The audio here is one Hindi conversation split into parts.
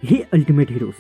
हे अल्टीमेट हीरोज,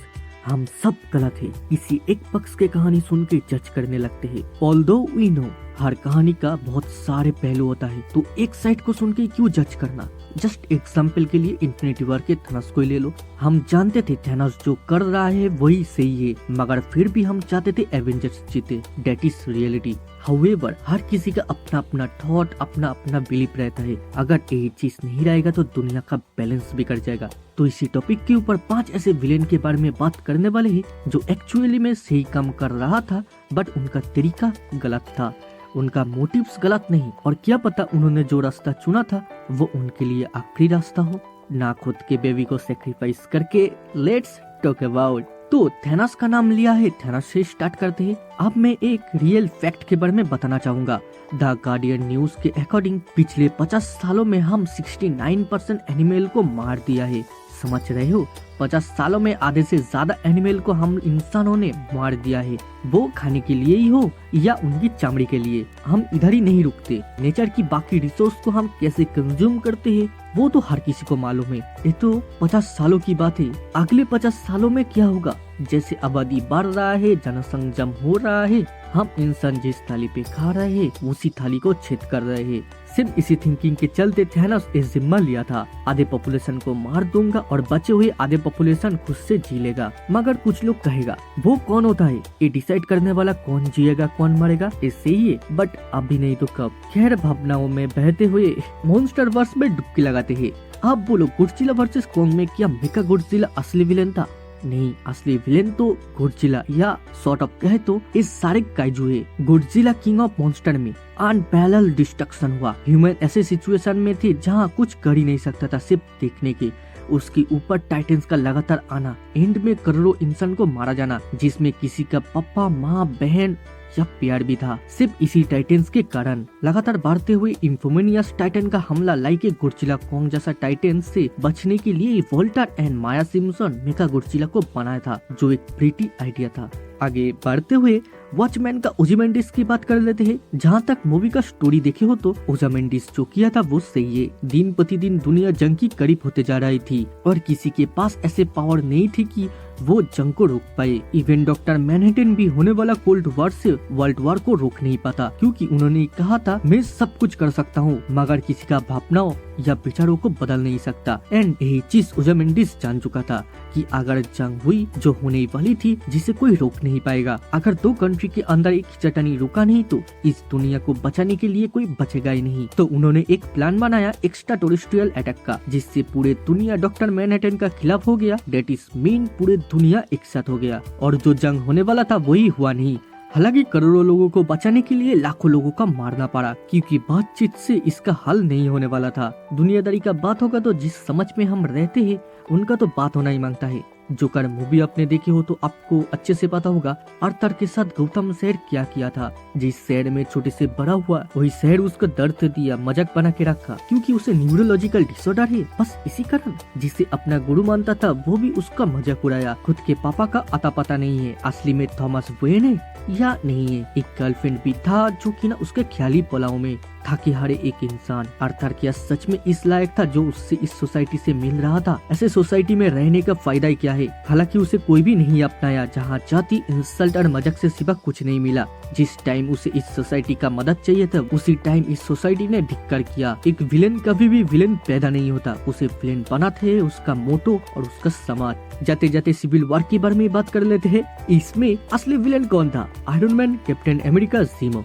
हम सब गलत है। किसी एक पक्ष की कहानी सुन के जज करने लगते हैं। ऑल्दो वी नो हर कहानी का बहुत सारे पहलू होता है, तो एक साइड को सुन के क्यों जज करना। जस्ट एग्जाम्पल के लिए इन्फिनिटी वॉर के थैनोस को ही ले लो। हम जानते थे थैनोस जो कर रहा है वही सही है, मगर फिर भी हम चाहते थे एवेंजर्स जीते। That is reality. हाउएवर हर किसी का अपना अपना थॉट, अपना अपना बिलीफ रहता है। अगर यही चीज नहीं रहेगा तो दुनिया का बैलेंस बिगड़ जाएगा। तो इसी टॉपिक के ऊपर 5 ऐसे विलेन के बारे में बात करने वाले हैं जो एक्चुअली में सही काम कर रहा था, बट उनका तरीका गलत था, उनका मोटिव्स गलत नहीं, और क्या पता उन्होंने जो रास्ता चुना था वो उनके लिए आखिरी रास्ता हो ना। खुद के बेबी को सेक्रीफाइस करके। Let's talk about. तो थैनोस का नाम लिया है, थैनोस से स्टार्ट करते हैं। अब मैं एक रियल फैक्ट के बारे में बताना चाहूंगा। द गार्डियन न्यूज के अकॉर्डिंग पिछले 50 सालों में हम 69% एनिमल को मार दिया है। समझ रहे हो, 50 सालों में आधे से ज्यादा एनिमल को हम इंसानों ने मार दिया है। वो खाने के लिए ही हो या उनकी चमड़ी के लिए। हम इधर ही नहीं रुकते। नेचर की बाकी रिसोर्स को हम कैसे कंज्यूम करते हैं वो तो हर किसी को मालूम है। ये तो 50 सालों की बात है। अगले 50 सालों में क्या होगा? जैसे आबादी बढ़ रहा है, जनसंख्या हो रहा है, हम इंसान जिस थाली पे खा रहे हैं उसी थाली को छेद कर रहे हैं। सिर्फ इसी थिंकिंग के चलते थैनोस इस जिम्मा लिया था, आधे पॉपुलेशन को मार दूंगा और बचे हुए आधे पॉपुलेशन खुद से जी लेगा। मगर कुछ लोग कहेगा वो कौन होता है ये डिसाइड करने वाला? कौन जिएगा कौन मरेगा इससे ही है, बट अभी नहीं तो कब। खैर, भावनाओं में बहते हुए मॉन्स्टर वर्स में डुबकी लगाते हैं। अब बोलो, गॉडजिला वर्सेस कॉन्ग में क्या मेगा गॉडजिला असली विलेन था? नहीं, असली विलेन तो गॉडजिला, या सॉर्ट ऑफ कहे तो इस सारे काइजू है। गॉडजिला किंग ऑफ मॉन्स्टर में अनपैरेलल्ड डिस्ट्रक्शन हुआ। ह्यूमन ऐसे सिचुएशन में थे जहां कुछ कर ही नहीं सकता था सिर्फ देखने के। उसके ऊपर टाइटन्स का लगातार आना, एंड में करोड़ों इंसान को मारा जाना, जिसमें किसी का पापा, माँ, बहन या प्यार भी था, सिर्फ इसी टाइटन्स के कारण। लगातार बढ़ते हुए इंफोमेनियस टाइटन का हमला लाइक गॉडजिला कॉन्ग जैसा टाइटन से बचने के लिए Walter and Maya Simpson mega Godzilla को बनाया था, जो एक प्रीटी आइडिया था। आगे बढ़ते हुए वॉचमैन का ओzymandias की बात कर लेते हैं। जहाँ तक मूवी का स्टोरी देखे हो तो ओzymandias जो किया था वो सही है। दिन प्रतिदिन दुनिया जंग की करीब होते जा रही थी और किसी के पास ऐसे पावर नहीं थी कि वो जंग को रोक पाए। इवन डॉक्टर मैनहट्टन भी होने वाला कोल्ड वॉर से वर्ल्ड वॉर को रोक नहीं पाता, क्योंकि उन्होंने कहा था मैं सब कुछ कर सकता हूँ मगर किसी का भावनाओं या विचारों को बदल नहीं सकता। एंड यही चीज ओzymandias जान चुका था कि अगर जंग हुई जो होने वाली थी, जिसे कोई रोक नहीं पाएगा। अगर दो कंट्री के अंदर एक चटनी रुका नहीं तो इस दुनिया को बचाने के लिए कोई बचेगा ही नहीं। तो उन्होंने एक प्लान बनाया एक्स्ट्रा टेरेस्ट्रियल अटैक का, जिससे पूरे दुनिया डॉक्टर मैनहट्टन का खिलाफ हो गया। डेट इज मीन पूरे दुनिया एक साथ हो गया, और जो जंग होने वाला था वही हुआ नहीं। हालांकि करोड़ों लोगों को बचाने के लिए लाखों लोगों का मारना पड़ा, क्योंकि बातचीत से इसका हल नहीं होने वाला था। दुनियादारी का बात होगा तो जिस समझ में हम रहते हैं उनका तो बात होना ही मांगता है। जोकर मूवी आपने देखी हो तो आपको अच्छे से पता होगा आर्थर के साथ गौतम शहर क्या किया था। जिस शहर में छोटे से बड़ा हुआ वही शहर उसको दर्द दिया, मजाक बना के रखा, क्योंकि उसे न्यूरोलॉजिकल डिसऑर्डर है। बस इसी कारण जिसे अपना गुरु मानता था वो भी उसका मजाक उड़ाया। खुद के पापा का अता पता नहीं है असली में थॉमस वेन है या नहीं है। एक गर्लफ्रेंड भी था जो कि ना उसके ख्याली पलाओं में था कि हर एक इंसान आर्थर क्या सच में इस लायक था जो उससे इस सोसाइटी से मिल रहा था? ऐसे सोसाइटी में रहने का फायदा ही क्या है? हालांकि उसे कोई भी नहीं अपनाया, जहाँ जाति, इंसल्ट और मजाक से सिवा कुछ नहीं मिला। जिस टाइम उसे इस सोसाइटी का मदद चाहिए था उसी टाइम इस सोसाइटी ने धिक्कार किया। एक विलेन कभी भी विलेन पैदा नहीं होता, उसे विलेन बनाते है उसका मोटो और उसका समाज। जाते जाते सिविल वॉर के बारे में बात कर लेते हैं। इसमें असली विलेन कौन था? Iron Man, Captain America, Zemo.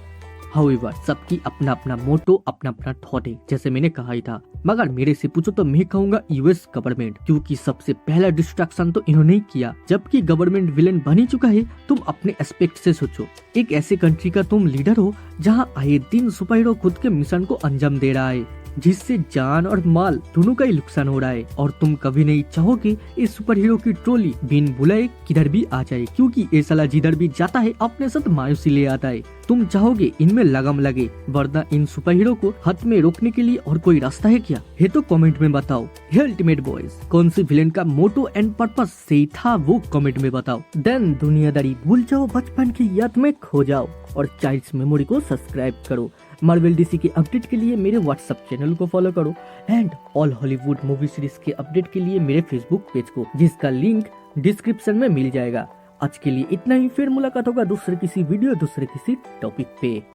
However सबकी अपना अपना मोटो, अपना अपना थॉट है, जैसे मैंने कहा ही था। मगर मेरे से पूछो तो मैं कहूंगा यूएस गवर्नमेंट, क्योंकि सबसे पहला डिस्ट्रक्शन तो इन्होंने ही किया। जबकि गवर्नमेंट विलेन बन ही चुका है, तुम अपने एस्पेक्ट से सोचो। एक ऐसे कंट्री का तुम लीडर हो जहां आए दिन सुपर हीरो खुद के मिशन को अंजाम दे रहा है, जिससे जान और माल दोनों का ही नुकसान हो रहा है, और तुम कभी नहीं चाहोगे इस सुपर हीरो की ट्रोली बिन बुलाए किधर भी आ जाए, क्योंकि ये साला जिधर भी जाता है अपने साथ मायूसी ले आता है। तुम चाहोगे इनमें लगम लगे, वरना इन सुपर हीरो को हाथ में रोकने के लिए और कोई रास्ता है क्या? ये तो कमेंट में बताओ। हे अल्टीमेट बॉयज, कौन सी विलेन का मोटो एंड पर्पस सही था वो कमेंट में बताओ। देन दुनियादारी भूल जाओ, बचपन की याद में खो जाओ और चाइल्ड्स मेमोरी को सब्सक्राइब करो। मार्वल डीसी के अपडेट के लिए मेरे व्हाट्सएप चैनल को फॉलो करो and all Hollywood movie series के अपडेट के लिए मेरे फेसबुक पेज को, जिसका लिंक डिस्क्रिप्शन में मिल जाएगा। आज के लिए इतना ही, फिर मुलाकात होगा दूसरे किसी वीडियो दूसरे किसी टॉपिक पे।